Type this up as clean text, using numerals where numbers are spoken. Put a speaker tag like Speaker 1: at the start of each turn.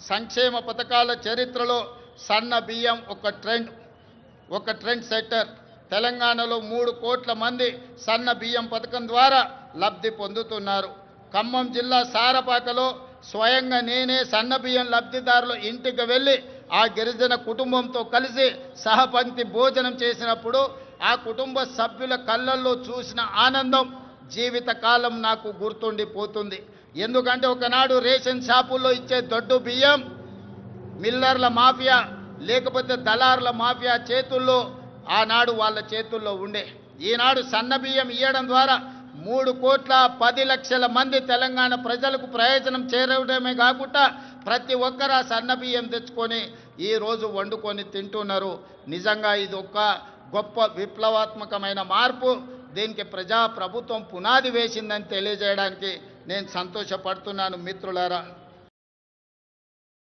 Speaker 1: సంక్షేమ పథకాల చరిత్రలో సన్న బియ్యం ఒక ట్రెండ్ సెట్టర్. తెలంగాణలో 3 కోట్ల మంది సన్న బియ్యం పథకం ద్వారా లబ్ధి పొందుతున్నారు. ఖమ్మం జిల్లా సారపాకలో స్వయంగా నేనే సన్న బియ్యం లబ్ధిదారుల ఇంటికి వెళ్ళి ఆ గిరిజన కుటుంబంతో కలిసి సహపంక్తి భోజనం చేసినప్పుడు ఆ కుటుంబ సభ్యుల కళ్ళల్లో చూసిన ఆనందం జీవితకాలం నాకు గుర్తుండిపోతుంది. ఎందుకంటే ఒకనాడు రేషన్ షాపుల్లో ఇచ్చే దొడ్డు బియ్యం మిల్లర్ల మాఫియా లేకపోతే దళారుల మాఫియా చేతుల్లో ఆనాడు వాళ్ళ చేతుల్లో ఉండే. ఈనాడు సన్న బియ్యం ఇవ్వడం ద్వారా 3,10,00,000 మంది తెలంగాణ ప్రజలకు ప్రయోజనం చేరడమే కాకుండా ప్రతి ఒక్కరు ఆ సన్న బియ్యం తెచ్చుకొని ఈరోజు వండుకొని తింటున్నారు. నిజంగా ఇది ఒక గొప్ప విప్లవాత్మకమైన మార్పు. దీనికి ప్రభుత్వం పునాది వేసిందని తెలియజేయడానికి నేను సంతోషపడుతున్నాను మిత్రులారా.